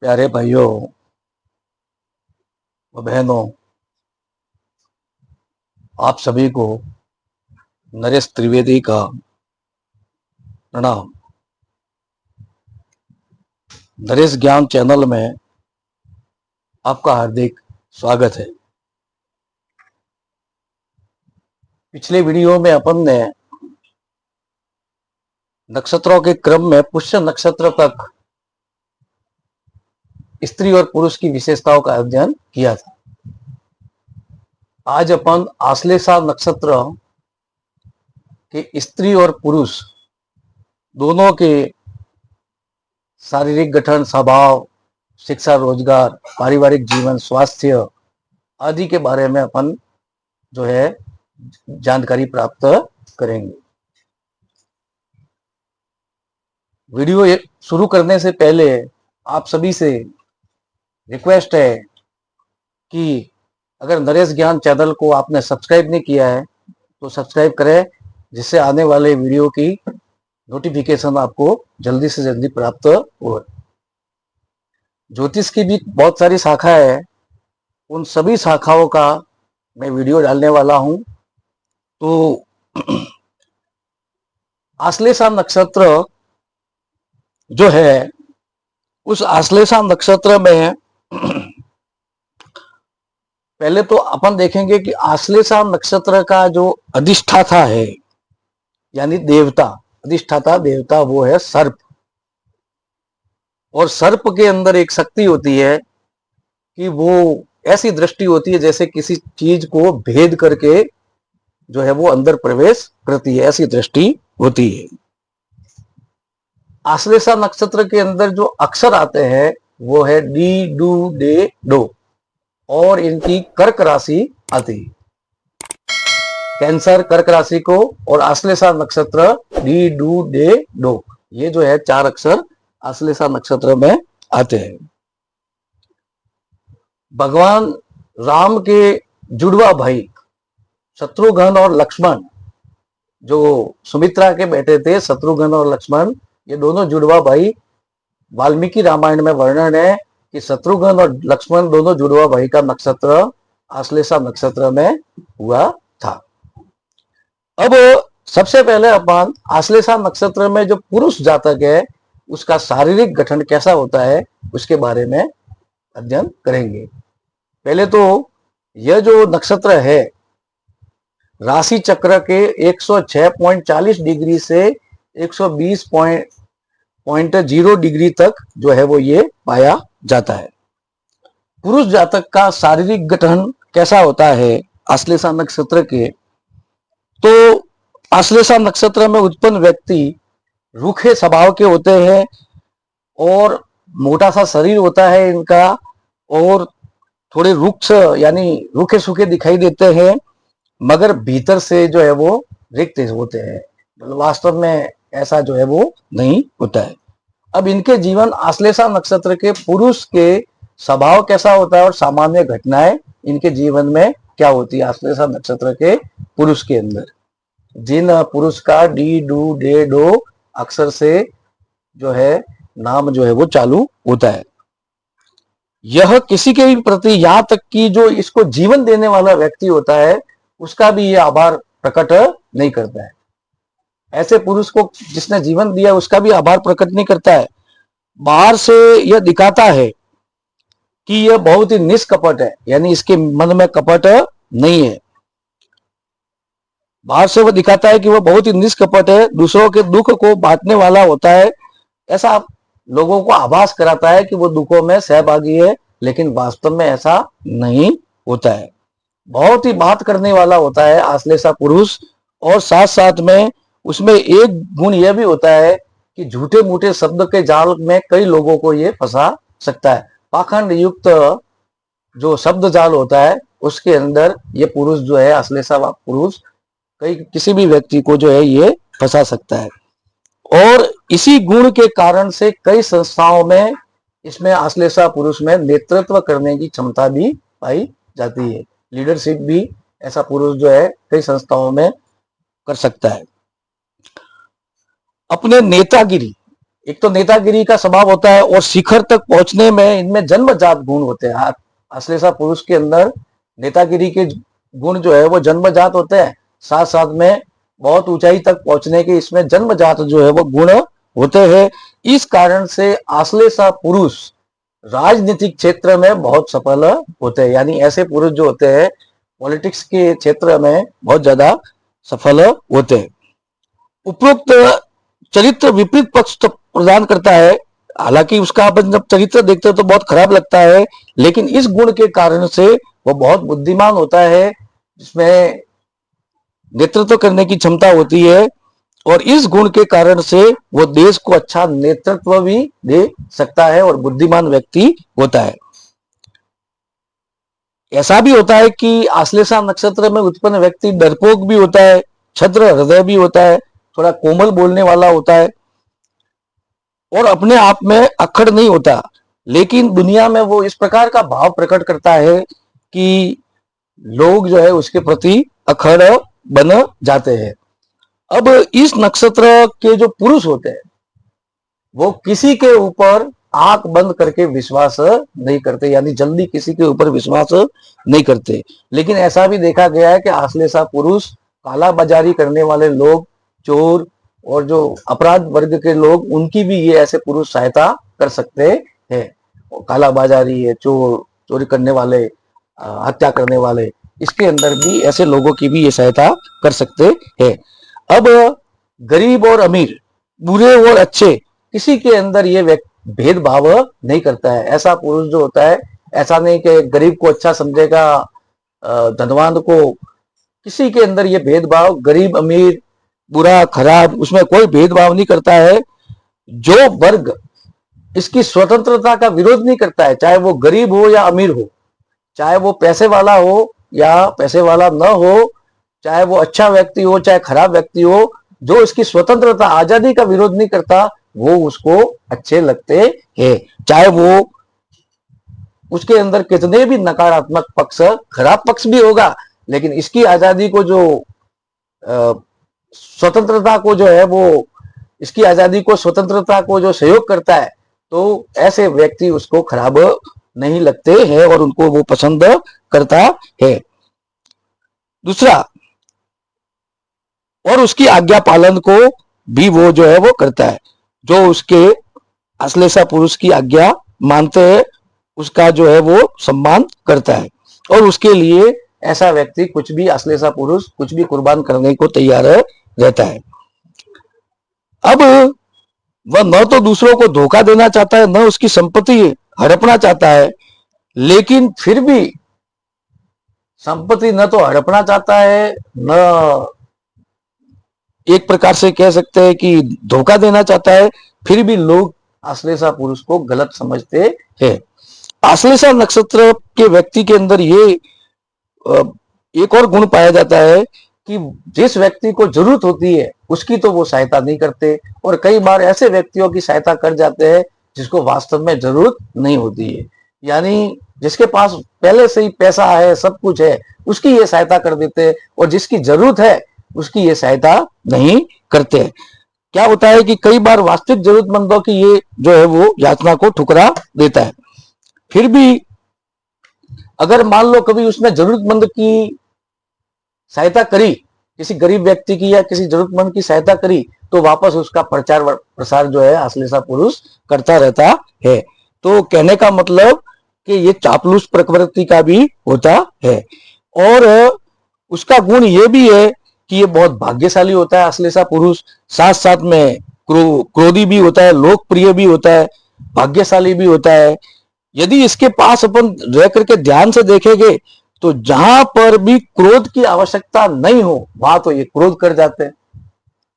प्यारे भाइयों व बहनों, आप सभी को नरेश त्रिवेदी का प्रणाम। नरेश ज्ञान चैनल में आपका हार्दिक स्वागत है। पिछले वीडियो में अपन ने नक्षत्रों के क्रम में पुष्य नक्षत्र तक स्त्री और पुरुष की विशेषताओं का अध्ययन किया था। आज अपन आश्लेषा नक्षत्र के स्त्री और पुरुष दोनों के शारीरिक गठन, स्वभाव, शिक्षा, रोजगार, पारिवारिक जीवन, स्वास्थ्य आदि के बारे में अपन जो है जानकारी प्राप्त करेंगे। वीडियो शुरू करने से पहले आप सभी से रिक्वेस्ट है कि अगर नरेश ज्ञान चैनल को आपने सब्सक्राइब नहीं किया है तो सब्सक्राइब करें, जिससे आने वाले वीडियो की नोटिफिकेशन आपको जल्दी से जल्दी प्राप्त हो। ज्योतिष की भी बहुत सारी शाखा है, उन सभी शाखाओं का मैं वीडियो डालने वाला हूं। तो आश्लेषा नक्षत्र जो है, उस आश्लेषा नक्षत्र में पहले तो अपन देखेंगे कि आश्लेषा नक्षत्र का जो अधिष्ठाता है, यानी देवता, अधिष्ठाता देवता वो है सर्प। और सर्प के अंदर एक शक्ति होती है कि वो ऐसी दृष्टि होती है जैसे किसी चीज को भेद करके जो है वो अंदर प्रवेश करती है, ऐसी दृष्टि होती है। आश्लेषा नक्षत्र के अंदर जो अक्षर आते हैं वो है डी, डू, डे, डो, और इनकी कर्क राशि आती है। कैंसर कर्क राशि को और आश्लेषा नक्षत्र डी, डू, डे, डो, ये जो है 4 अक्षर आश्लेषा नक्षत्र में आते हैं। भगवान राम के जुड़वा भाई शत्रुघ्न और लक्ष्मण, जो सुमित्रा के बेटे थे, शत्रुघ्न और लक्ष्मण, ये दोनों जुड़वा भाई, वाल्मीकि रामायण में वर्णन है कि शत्रुघ्न और लक्ष्मण दोनों जुड़वा भाई का नक्षत्र आश्लेषा नक्षत्र में हुआ था। अब सबसे पहले अपन आश्लेषा नक्षत्र में जो पुरुष जातक है उसका शारीरिक गठन कैसा होता है उसके बारे में अध्ययन करेंगे। पहले तो यह जो नक्षत्र है राशि चक्र के 106.40 डिग्री से 120.0 डिग्री तक जो है वो ये पाया जाता है। पुरुष जातक का शारीरिक गठन कैसा होता है आश्लेषा नक्षत्र के, तो आश्लेषा नक्षत्र में उत्पन्न व्यक्ति रूखे स्वभाव के होते हैं और मोटा सा शरीर होता है इनका, और थोड़े रुक्ष यानी रूखे सूखे दिखाई देते हैं, मगर भीतर से जो है वो रिक्त होते हैं। वास्तव में ऐसा जो है वो नहीं होता है। अब इनके जीवन आश्लेषा नक्षत्र के पुरुष के स्वभाव कैसा होता है और सामान्य घटनाएं इनके जीवन में क्या होती है आश्लेषा नक्षत्र के पुरुष के अंदर। जिन पुरुष का डी, डू, डे, डो अक्षर से जो है नाम जो है वो चालू होता है, यह किसी के भी प्रति, यहां तक कि जो इसको जीवन देने वाला व्यक्ति होता है उसका भी ये आभार प्रकट नहीं करता है। ऐसे पुरुष को जिसने जीवन दिया उसका भी आभार प्रकट नहीं करता है। बाहर से यह दिखाता है कि यह बहुत ही निष्कपट है, यानी इसके मन में कपट नहीं है। बाहर से वह दिखाता है कि वह बहुत ही निष्कपट है, दूसरों के दुख को बांटने वाला होता है, ऐसा लोगों को आभास कराता है कि वो दुखों में सहभागी है, लेकिन वास्तव में ऐसा नहीं होता है। बहुत ही बात करने वाला होता है आश्लेषा पुरुष, और साथ साथ में उसमें एक गुण यह भी होता है कि झूठे मूठे शब्द के जाल में कई लोगों को ये फंसा सकता है। पाखंड युक्त जो शब्द जाल होता है उसके अंदर ये पुरुष जो है आश्लेषा पुरुष किसी भी व्यक्ति को जो है ये फंसा सकता है। और इसी गुण के कारण से कई संस्थाओं में इसमें आश्लेषा पुरुष में नेतृत्व करने की क्षमता भी पाई जाती है। लीडरशिप भी ऐसा पुरुष जो है कई संस्थाओं में कर सकता है। अपने नेतागिरी एक तो नेतागिरी का स्वभाव होता है और शिखर तक पहुंचने में इनमें जन्मजात गुण होते हैं। अश्लेषा पुरुष के अंदर नेतागिरी के गुण जो है वो जन्मजात होते हैं, साथ साथ में बहुत ऊंचाई तक पहुंचने के इसमें जन्मजात जो है वो गुण होते हैं। इस कारण से अश्लेषा पुरुष राजनीतिक क्षेत्र में बहुत सफल होते हैं, यानी ऐसे पुरुष जो होते हैं पॉलिटिक्स के क्षेत्र में बहुत ज्यादा सफल होते हैं। उपरोक्त चरित्र विपरीत पक्ष तो प्रदान करता है, हालांकि उसका अपन जब चरित्र देखते हैं तो बहुत खराब लगता है, लेकिन इस गुण के कारण से वो बहुत बुद्धिमान होता है, जिसमें नेतृत्व करने की क्षमता होती है और इस गुण के कारण से वो देश को अच्छा नेतृत्व भी दे सकता है और बुद्धिमान व्यक्ति होता है। ऐसा भी होता है कि आश्लेषा नक्षत्र में उत्पन्न व्यक्ति डरपोक भी होता है, छद्र हृदय भी होता है, थोड़ा कोमल बोलने वाला होता है और अपने आप में अक्खड़ नहीं होता, लेकिन दुनिया में वो इस प्रकार का भाव प्रकट करता है कि लोग जो है उसके प्रति अक्खड़ बन जाते हैं। अब इस नक्षत्र के जो पुरुष होते हैं वो किसी के ऊपर आंख बंद करके विश्वास नहीं करते, यानी जल्दी किसी के ऊपर विश्वास नहीं करते। लेकिन ऐसा भी देखा गया है कि आश्लेषा पुरुष काला बाजारी करने वाले लोग, चोर और जो अपराध वर्ग के लोग, उनकी भी ये ऐसे पुरुष सहायता कर सकते हैं। काला बाजारी है, चोर, चोरी करने वाले, हत्या करने वाले, इसके अंदर भी ऐसे लोगों की भी ये सहायता कर सकते हैं। अब गरीब और अमीर, बुरे और अच्छे, किसी के अंदर ये भेदभाव नहीं करता है। ऐसा पुरुष जो होता है, ऐसा नहीं कि गरीब को अच्छा समझेगा, धनवान को, किसी के अंदर ये भेदभाव, गरीब अमीर, बुरा खराब, उसमें कोई भेदभाव नहीं करता है। जो वर्ग इसकी स्वतंत्रता का विरोध नहीं करता है, चाहे वो गरीब हो या अमीर हो, चाहे वो पैसे वाला हो या पैसे वाला न हो, चाहे वो अच्छा व्यक्ति हो चाहे खराब व्यक्ति हो, जो इसकी स्वतंत्रता आजादी का विरोध नहीं करता वो उसको अच्छे लगते हैं, चाहे वो उसके अंदर कितने भी नकारात्मक पक्ष, खराब पक्ष भी होगा, लेकिन इसकी आजादी को जो स्वतंत्रता को जो है वो, इसकी आजादी को, स्वतंत्रता को जो सहयोग करता है, तो ऐसे व्यक्ति उसको खराब नहीं लगते हैं और उनको वो पसंद करता है। दूसरा, और उसकी आज्ञा पालन को भी वो जो है वो करता है, जो उसके अश्लेषा पुरुष की आज्ञा मानते हैं उसका जो है वो सम्मान करता है और उसके लिए ऐसा व्यक्ति कुछ भी, अश्लेषा पुरुष कुछ भी कुर्बान करने को तैयार रहता है। अब वह न तो दूसरों को धोखा देना चाहता है, न उसकी संपत्ति हड़पना चाहता है, लेकिन फिर भी संपत्ति न तो हड़पना चाहता है, न एक प्रकार से कह सकते हैं कि धोखा देना चाहता है, फिर भी लोग अश्लेषा पुरुष को गलत समझते हैं। अश्लेषा नक्षत्र के व्यक्ति के अंदर ये एक और गुण पाया जाता है कि जिस व्यक्ति को जरूरत होती है उसकी तो वो सहायता नहीं करते और कई बार ऐसे व्यक्तियों की सहायता कर जाते हैं जिसको वास्तव में जरूरत नहीं होती है, यानी जिसके पास पहले से ही पैसा है, सब कुछ है, उसकी ये सहायता कर देते हैं और जिसकी जरूरत है उसकी ये सहायता नहीं करते। क्या होता है कि कई बार वास्तविक जरूरतमंदों की ये जो है वो याचना को ठुकरा देता है। फिर भी अगर मान लो कभी उसने जरूरतमंद की सहायता करी, किसी गरीब व्यक्ति की या किसी जरूरतमंद की सहायता करी, तो वापस उसका प्रचार प्रसार जो है अश्लेषा पुरुष करता रहता है। तो कहने का मतलब कि ये चापलूस प्रवृत्ति का भी होता है और उसका गुण ये भी है कि ये बहुत भाग्यशाली होता है अश्लेषा पुरुष, साथ साथ में क्रोधी भी होता है, लोकप्रिय भी होता है, भाग्यशाली भी होता है। यदि इसके पास अपन रह करके ध्यान से देखेंगे तो जहां पर भी क्रोध की आवश्यकता नहीं हो वहां तो ये क्रोध कर जाते हैं।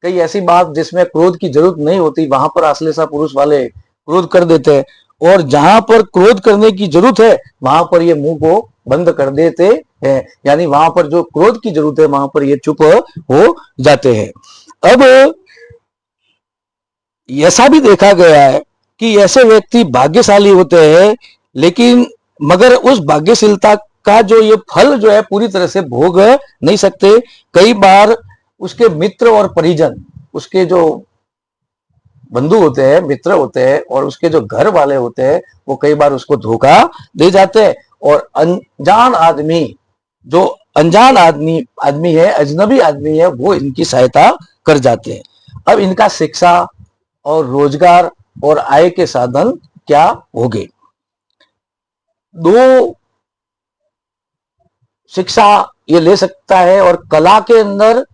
कई ऐसी बात जिसमें क्रोध की जरूरत नहीं होती वहां पर अश्लेषा पुरुष वाले क्रोध कर देते हैं और जहां पर क्रोध करने की जरूरत है वहां पर ये मुंह को बंद कर देते हैं, यानी वहां पर जो क्रोध की जरूरत है वहां पर ये चुप हो जाते हैं। अब ऐसा भी देखा गया है कि ऐसे व्यक्ति भाग्यशाली होते हैं, लेकिन मगर उस भाग्यशीलता का जो ये फल जो है पूरी तरह से भोग नहीं सकते। कई बार उसके मित्र और परिजन, उसके जो बंधु होते हैं, मित्र होते हैं, और उसके जो घर वाले होते हैं वो कई बार उसको धोखा दे जाते हैं, और अनजान आदमी, जो अनजान आदमी आदमी है, अजनबी आदमी है, वो इनकी सहायता कर जाते हैं। अब इनका शिक्षा और रोजगार और आय के साधन क्या होंगे? दो शिक्षा ये ले सकता है, और कला के अंदर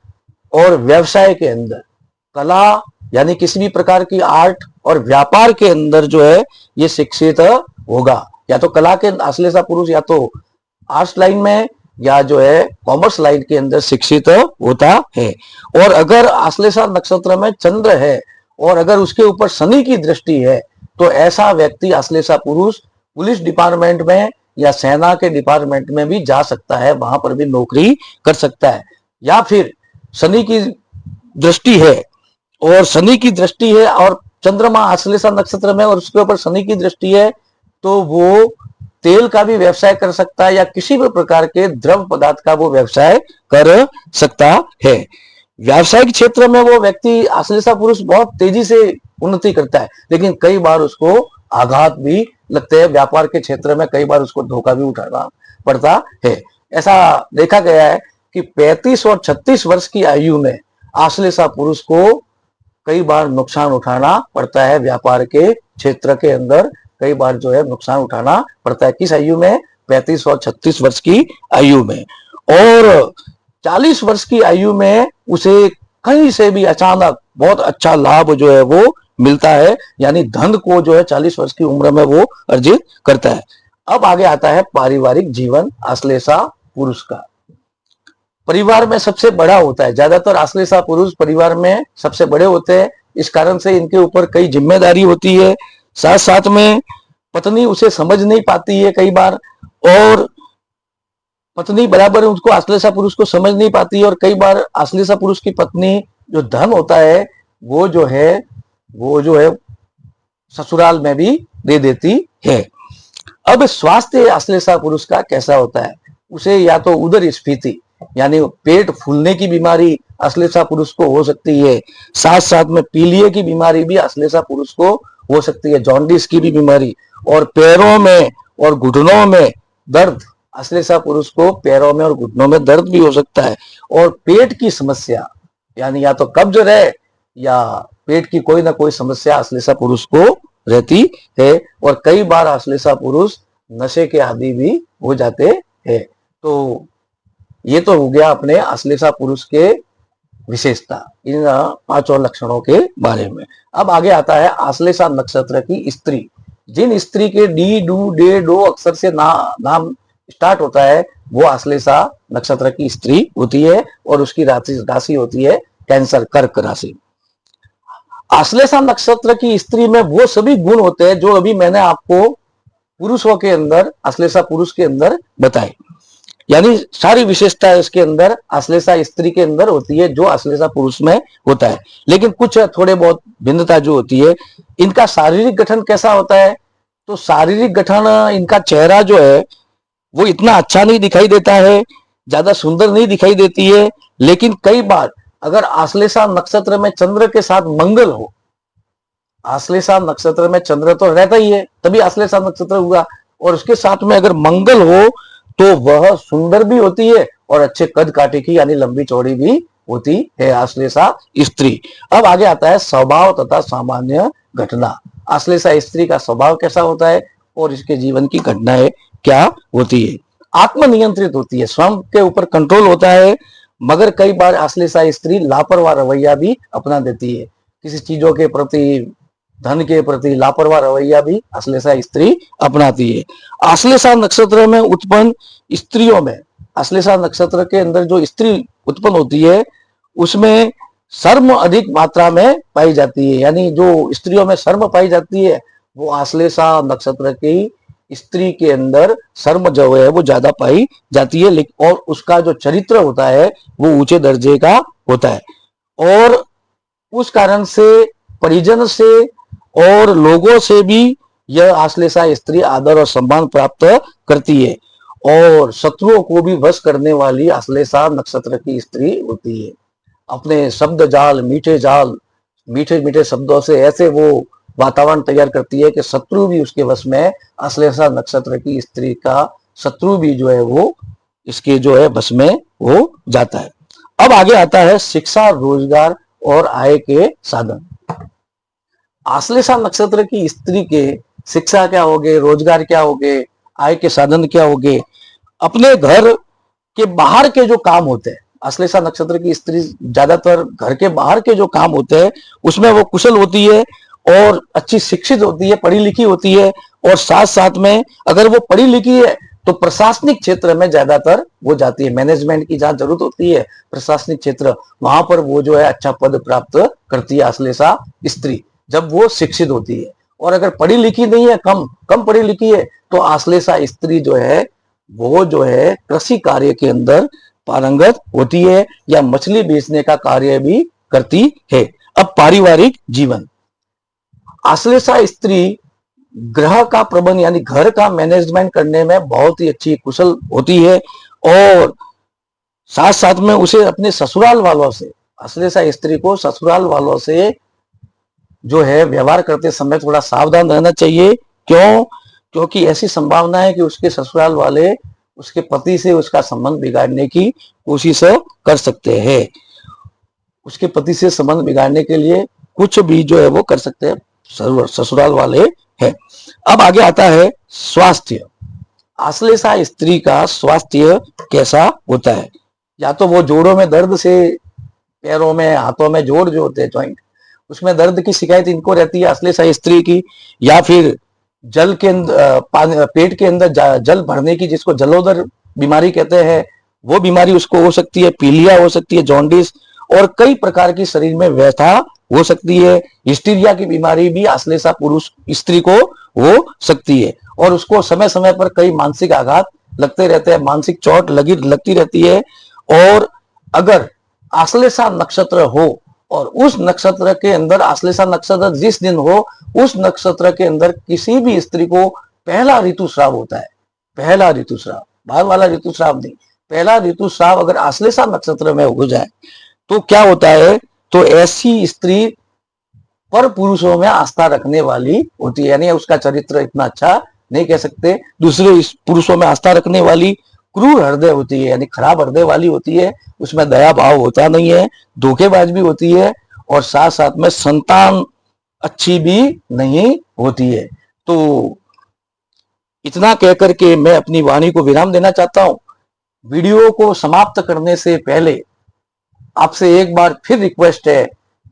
और व्यवसाय के अंदर, कला यानी किसी भी प्रकार की आर्ट, और व्यापार के अंदर जो है ये शिक्षित होगा। या तो कला के आश्लेषा पुरुष या तो आर्ट्स लाइन में या जो है कॉमर्स लाइन के अंदर शिक्षित होता है। और अगर आश्लेषा नक्षत्र में चंद्र है और अगर उसके ऊपर शनि की दृष्टि है तो ऐसा व्यक्ति आश्लेषा पुरुष पुलिस डिपार्टमेंट में या सेना के डिपार्टमेंट में भी जा सकता है, वहां पर भी नौकरी कर सकता है। या फिर शनि की दृष्टि है और शनि की दृष्टि है और चंद्रमा आश्लेषा नक्षत्र में और उसके ऊपर शनि की दृष्टि है, तो वो तेल का भी व्यवसाय कर सकता है या किसी भी प्रकार के द्रव पदार्थ का वो व्यवसाय कर सकता है। व्यावसायिक क्षेत्र में वो व्यक्ति आश्लेषा पुरुष बहुत तेजी से उन्नति करता है, लेकिन कई बार उसको आघात भी लगते हैं। व्यापार के क्षेत्र में कई बार उसको धोखा भी उठाना पड़ता है। ऐसा देखा गया है कि 35 और 36 वर्ष की आयु में आश्लेषा पुरुष को कई बार नुकसान उठाना पड़ता है। व्यापार के क्षेत्र के अंदर कई बार जो है नुकसान उठाना पड़ता है। किस आयु में? 35 और 36 वर्ष की आयु में। और 40 वर्ष की आयु में उसे कहीं से भी अचानक बहुत अच्छा लाभ जो है वो मिलता है, यानी धन को जो है 40 वर्ष की उम्र में वो अर्जित करता है। अब आगे आता है पारिवारिक जीवन आश्लेषा पुरुष का। परिवार में सबसे बड़ा होता है, ज्यादातर आश्लेषा पुरुष परिवार में सबसे बड़े होते हैं। इस कारण से इनके ऊपर कई जिम्मेदारी होती है। साथ साथ में पत्नी उसे समझ नहीं पाती है कई बार, और पत्नी बराबर उसको आश्लेषा पुरुष को समझ नहीं पाती है, और कई बार आश्लेषा पुरुष की पत्नी जो धन होता है वो जो है ससुराल में भी दे देती है। अब स्वास्थ्य आश्लेषा पुरुष का कैसा होता है? उसे या तो उदर स्फीति यानी पेट फूलने की बीमारी आश्लेषा पुरुष को हो सकती है। साथ साथ में पीलिया की बीमारी भी आश्लेषा पुरुष को हो सकती है, जॉन्डिस की भी बीमारी, और पैरों में और घुटनों में दर्द, आश्लेषा पुरुष को पैरों में और घुटनों में दर्द भी हो सकता है। और पेट की समस्या यानी या तो कब्ज रहे या पेट की कोई ना कोई समस्या आश्लेषा पुरुष को रहती है। और कई बार आश्लेषा पुरुष नशे के आदी भी हो जाते हैं। तो ये तो हो गया अपने आश्लेषा पुरुष के विशेषता, इन 5 और लक्षणों के बारे में। अब आगे आता है आश्लेषा नक्षत्र की स्त्री। जिन स्त्री के डी डू डे डो अक्षर से नाम स्टार्ट होता है वो आश्लेषा नक्षत्र की स्त्री होती है, और उसकी राशि होती है कैंसर, कर्क राशि। आश्लेषा नक्षत्र की स्त्री में वो सभी गुण होते हैं जो अभी मैंने आपको पुरुषों के अंदर, आश्लेषा पुरुष के अंदर बताए, यानी सारी विशेषता इसके अंदर आश्लेषा स्त्री के अंदर होती है जो आश्लेषा पुरुष में होता है। लेकिन कुछ थोड़े बहुत भिन्नता जो होती है। इनका शारीरिक गठन कैसा होता है? तो शारीरिक गठन, इनका चेहरा जो है वो इतना अच्छा नहीं दिखाई देता है, ज्यादा सुंदर नहीं दिखाई देती है। लेकिन कई बार अगर आश्लेषा नक्षत्र में चंद्र के साथ मंगल हो, आश्लेषा नक्षत्र में चंद्र तो रहता ही है तभी आश्लेषा नक्षत्र हुआ, और उसके साथ में अगर मंगल हो तो वह सुंदर भी होती है और अच्छे कद काटे की यानी लंबी चौड़ी भी होती है आश्लेषा स्त्री। अब आगे आता है स्वभाव तथा सामान्य घटना। आश्लेषा स्त्री का स्वभाव कैसा होता है और इसके जीवन की घटनाएं क्या होती है? आत्मनियंत्रित होती है, स्वयं के ऊपर कंट्रोल होता है, मगर कई बार आश्लेषा स्त्री लापरवाह रवैया भी अपना देती है। किसी चीजों के प्रति, धन के प्रति लापरवाह रवैया भी आश्लेषा स्त्री अपनाती है। आश्लेषा नक्षत्र में उत्पन्न स्त्रियों में, आश्लेषा नक्षत्र के अंदर जो स्त्री उत्पन्न होती है उसमें शर्म अधिक मात्रा में पाई जाती है, यानी जो स्त्रियों में शर्म पाई जाती है वो आश्लेषा नक्षत्र की स्त्री के अंदर शर्म जो है वो ज्यादा पाई जाती है। और उसका जो चरित्र होता है वो ऊंचे दर्जे का होता है, और उस कारण से परिजन से और लोगों से भी यह आश्लेषा स्त्री आदर और सम्मान प्राप्त करती है, और शत्रुओं को भी वश करने वाली आश्लेषा नक्षत्र की स्त्री होती है। अपने शब्द जाल, मीठे जाल मीठे मीठे शब्दों से ऐसे वो वातावरण तैयार करती है कि शत्रु भी उसके वश में, अश्लेषा नक्षत्र की स्त्री का शत्रु भी जो है वो इसके जो है बस में हो जाता है। अब आगे आता है शिक्षा, रोजगार और आय के साधन। आश्लेषा नक्षत्र की स्त्री के शिक्षा क्या होगे, रोजगार क्या होगे, आय के साधन क्या होगे। अपने घर के बाहर के जो काम होते हैं, आश्लेषा नक्षत्र की स्त्री ज्यादातर घर के बाहर के जो काम होते हैं उसमें वो कुशल होती है और अच्छी शिक्षित होती है, पढ़ी लिखी होती है। और साथ साथ में अगर वो पढ़ी लिखी है तो प्रशासनिक क्षेत्र में ज्यादातर वो जाती है। मैनेजमेंट की जहां जरूरत होती है, प्रशासनिक क्षेत्र, वहां पर वो जो है अच्छा पद प्राप्त करती है आश्लेषा स्त्री, जब वो शिक्षित होती है। और अगर पढ़ी लिखी नहीं है, कम कम पढ़ी लिखी है, तो आश्लेषा स्त्री जो है वो जो है कृषि कार्य के अंदर पारंगत होती है या मछली बेचने का कार्य भी करती है। अब पारिवारिक जीवन, आश्लेषा स्त्री गृह का प्रबंध यानी घर का मैनेजमेंट करने में बहुत ही अच्छी कुशल होती है। और साथ साथ में उसे अपने ससुराल वालों से, आश्लेषा स्त्री को ससुराल वालों से जो है व्यवहार करते समय थोड़ा सावधान रहना चाहिए। क्यों? क्योंकि ऐसी संभावना है कि उसके ससुराल वाले उसके पति से उसका संबंध बिगाड़ने की कोशिश कर सकते हैं। उसके पति से संबंध बिगाड़ने के लिए कुछ भी जो है वो कर सकते हैं, ससुराल वाले हैं। अब आगे आता है स्वास्थ्य। आश्लेषा स्त्री का स्वास्थ्य कैसा होता है? या तो वो जोड़ों में दर्द से, पैरों में हाथों में जोड़ जो होते हैं जॉइंट, उसमें दर्द की शिकायत इनको रहती है आश्लेषा स्त्री की, या फिर जल के पेट के अंदर जल भरने की, जिसको जलोदर बीमारी कहते हैं, वो बीमारी उसको हो सकती है। पीलिया हो सकती है, जॉन्डिस, और कई प्रकार की शरीर में व्यथा हो सकती है। हिस्टीरिया की बीमारी भी आश्लेषा पुरुष स्त्री को हो सकती है। और उसको समय समय पर कई मानसिक आघात लगते रहते हैं, मानसिक चोट लगती रहती है। और अगर आश्लेषा नक्षत्र हो और उस नक्षत्र के अंदर, आश्लेषा नक्षत्र जिस दिन हो, उस नक्षत्र के अंदर किसी भी स्त्री को पहला ऋतुस्राव होता है, पहला ऋतुस्राव, बाद वाला ऋतुस्राव नहीं, पहला ऋतुस्राव अगर आश्लेषा नक्षत्र में हो जाए तो क्या होता है? तो ऐसी स्त्री पर पुरुषों में आस्था रखने वाली होती है, यानी उसका चरित्र इतना अच्छा नहीं कह सकते, दूसरे पुरुषों में आस्था रखने वाली, क्रूर हृदय होती है, यानी खराब हृदय वाली होती है, उसमें दया भाव होता नहीं है, धोखेबाज भी होती है, और साथ साथ में संतान अच्छी भी नहीं होती है। तो इतना कहकर के मैं अपनी वाणी को विराम देना चाहता हूं। वीडियो को समाप्त करने से पहले आपसे एक बार फिर रिक्वेस्ट है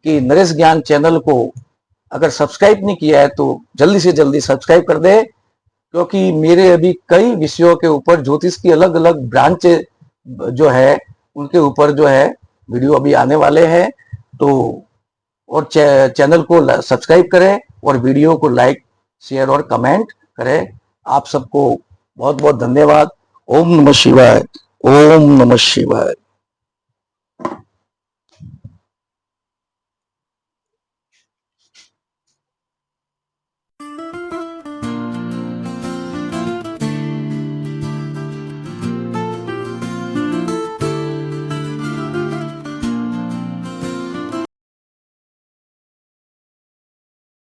कि नरेश ज्ञान चैनल को अगर सब्सक्राइब नहीं किया है तो जल्दी से जल्दी सब्सक्राइब कर दे, क्योंकि मेरे अभी कई विषयों के ऊपर, ज्योतिष की अलग अलग ब्रांच जो है उनके ऊपर जो है वीडियो अभी आने वाले हैं। तो और चैनल को सब्सक्राइब करें और वीडियो को लाइक, शेयर और कमेंट करें। आप सबको बहुत बहुत धन्यवाद। ओम नमः शिवाय, ओम नमः शिवाय।